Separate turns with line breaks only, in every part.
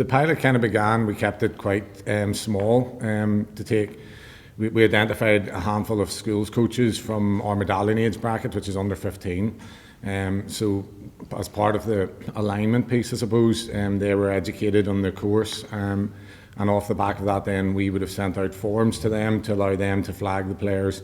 The pilot kind of began, we kept it quite small to take. We identified a handful of schools coaches from our medallion age bracket, which is under 15. So as part of the alignment piece, I suppose, they were educated on the course. And off the back of that, then we would have sent out forms to them to allow them to flag the players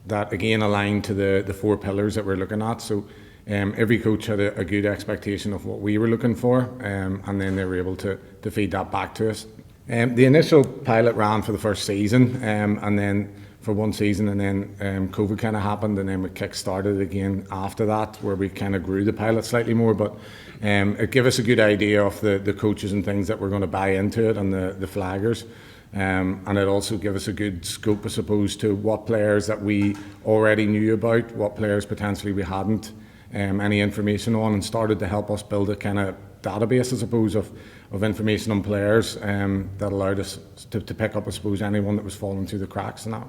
that, again, align to the 4 pillars that we're looking at. So every coach had a good expectation of what we were looking for, and then they were able to feed that back to us. The initial pilot ran for the first season, and then for one season, and then COVID kind of happened, and then we kick-started again after that, where we kind of grew the pilot slightly more. But it gave us a good idea of the coaches and things that were going to buy into it, and the flaggers. And it also gave us a good scope, I suppose, to what players that we already knew about, what players potentially we hadn't any information on, and started to help us build a kind of database, I suppose, of information on players that allowed us to pick up, I suppose, anyone that was falling through the cracks and that.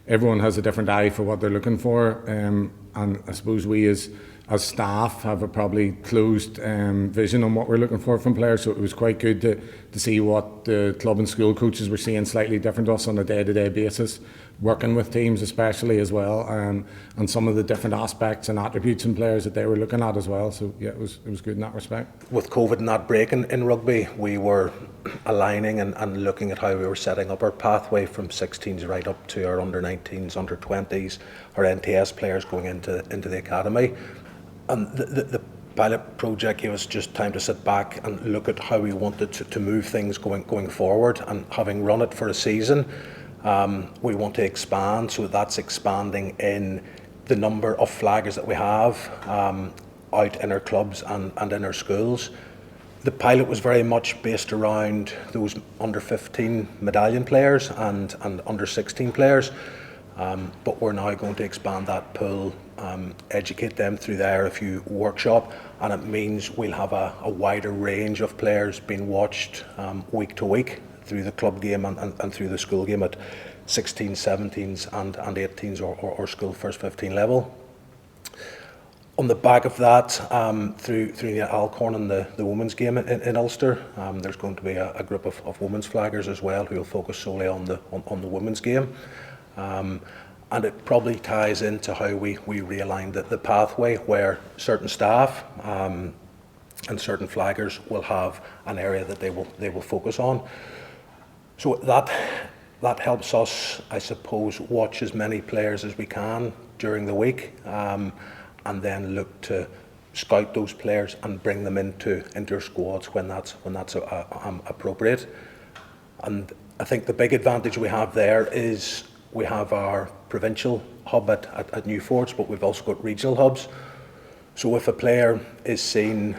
Everyone has a different eye for what they're looking for, and I suppose we as staff have a probably closed vision on what we're looking for from players, so it was quite good to see what the club and school coaches were seeing slightly different to us on a day-to-day basis, working with teams especially as well, and some of the different aspects and attributes in players that they were looking at as well. So yeah, it was good in that respect.
With COVID and that break in rugby, we were aligning and looking at how we were setting up our pathway from 16s right up to our under 19s, under 20s, our NTS players going into the academy. And the pilot project gave us just time to sit back and look at how we wanted to move things going forward. And having run it for a season, we want to expand, so that's expanding in the number of flaggers that we have out in our clubs and in our schools. The pilot was very much based around those under 15 medallion players and under 16 players, but we're now going to expand that pool, educate them through the IRFU workshop, and it means we'll have a wider range of players being watched week to week through the club game and through the school game at 16s, 17s and 18s or school first 15 level. On the back of that, through the Alcorn and the women's game in Ulster, there's going to be a group of women's flaggers as well who will focus solely on the women's game. And it probably ties into how we realigned the pathway, where certain staff and certain flaggers will have an area that they will focus on. So that helps us, I suppose, watch as many players as we can during the week, and then look to scout those players and bring them into our squads when that's appropriate. And I think the big advantage we have there is we have our provincial hub at New Forts, but we've also got regional hubs. So if a player is seen,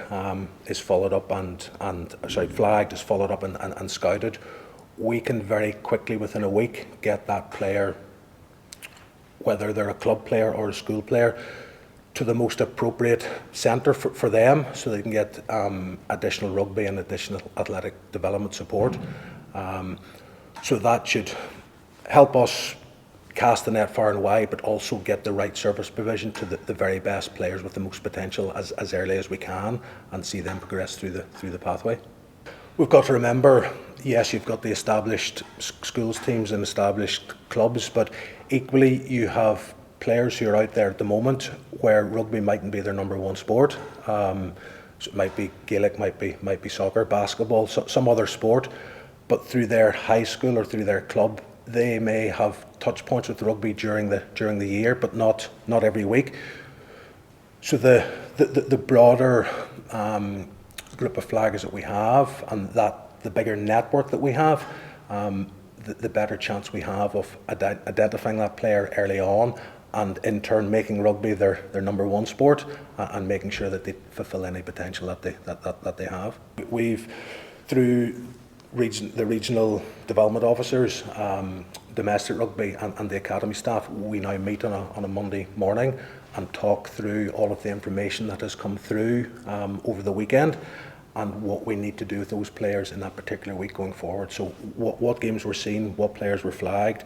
is followed up flagged, is followed up and scouted, we can very quickly, within a week, get that player, whether they're a club player or a school player, to the most appropriate centre for them, so they can get additional rugby and additional athletic development support. So that should help us cast the net far and wide, but also get the right service provision to the very best players with the most potential as early as we can, and see them progress through the pathway. We've got to remember, yes, you've got the established schools teams and established clubs, but equally you have players who are out there at the moment where rugby mightn't be their number one sport. So it might be Gaelic, might be soccer, basketball, some other sport, but through their high school or through their club, they may have touch points with rugby during the year, but not every week. So the broader group of flaggers that we have, and the bigger network that we have, the better chance we have of identifying that player early on, and in turn making rugby their number one sport, and making sure that they fulfil any potential that they have. We've, through the regional development officers, domestic rugby and the academy staff, we now meet on a Monday morning and talk through all of the information that has come through over the weekend, and what we need to do with those players in that particular week going forward. So what games were seen, what players were flagged,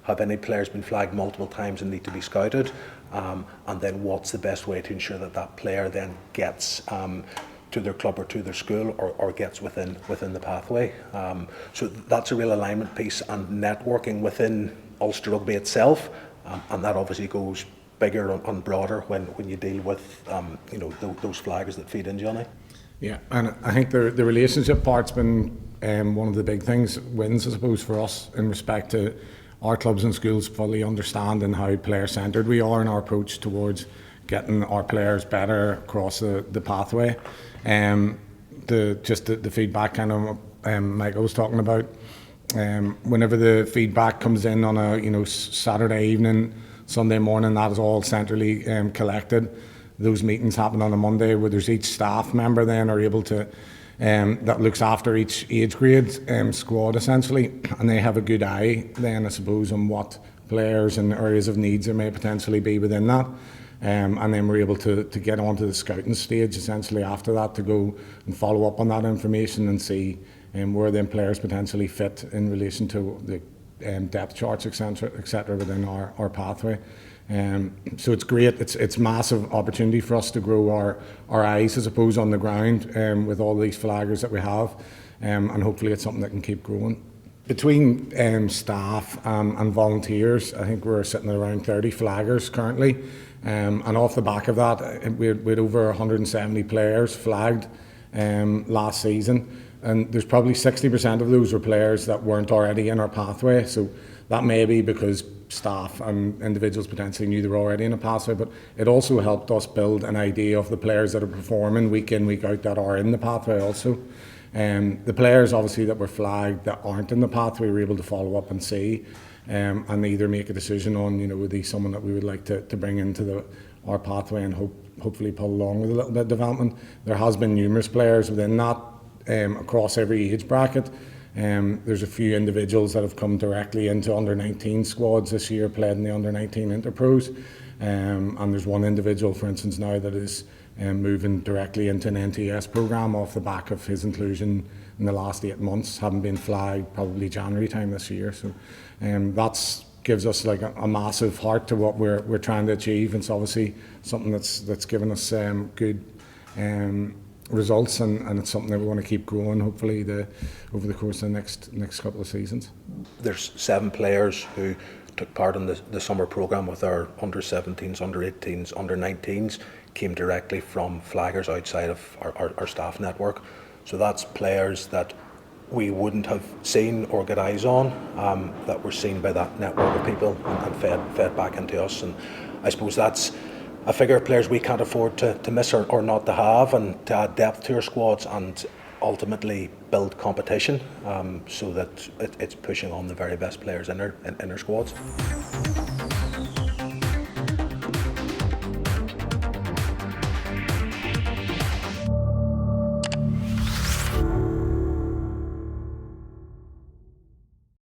have any players been flagged multiple times and need to be scouted, and then what's the best way to ensure that player then gets to their club or to their school, or gets within the pathway. So that's a real alignment piece, and networking within Ulster Rugby itself, and that obviously goes bigger and broader when you deal with those flaggers that feed in, Johnny.
Yeah, and I think the relationship part's been one of the big wins, I suppose, for us in respect to our clubs and schools fully understanding how player-centred we are in our approach towards getting our players better across the pathway. The feedback kind of Michael was talking about. Whenever the feedback comes in on a Saturday evening, Sunday morning, that is all centrally collected. Those meetings happen on a Monday, where there's each staff member then are able to that looks after each age grade squad essentially, and they have a good eye then, I suppose, on what players and areas of needs there may potentially be within that. And then we're able to get onto the scouting stage essentially after that, to go and follow up on that information and see where then players potentially fit in relation to the depth charts, etc. Within our pathway. So it's great. It's massive opportunity for us to grow our eyes, I suppose, on the ground with all these flaggers that we have, and hopefully it's something that can keep growing. Between staff and volunteers, I think we're sitting at around 30 flaggers currently, and off the back of that, we had over 170 players flagged last season, and there's probably 60% of those were players that weren't already in our pathway. So that may be because staff and individuals potentially knew they were already in a pathway, but it also helped us build an idea of the players that are performing week in, week out, that are in the pathway also. The players obviously that were flagged that aren't in the pathway, we were able to follow up and see, and either make a decision on, would be someone that we would like to bring into our pathway and hopefully pull along with a little bit of development. There has been numerous players within that across every age bracket. There's a few individuals that have come directly into under-19 squads this year, played in the under-19 Interpros, and there's one individual, for instance, now that is moving directly into an NTS programme off the back of his inclusion in the last 8 months, having been flagged probably January time this year. So that gives us like a massive heart to what we're trying to achieve. It's obviously something that's given us good results, and it's something that we want to keep growing hopefully over the course of the next couple of seasons.
There's 7 players who took part in the summer programme with our under-17s, under-18s, under-19s, came directly from flaggers outside of our staff network. So that's players that we wouldn't have seen or get eyes on, that were seen by that network of people and fed back into us. And I suppose that's a figure of players we can't afford to miss or not to have, and to add depth to our squads and ultimately build competition, so that it's pushing on the very best players in our squads.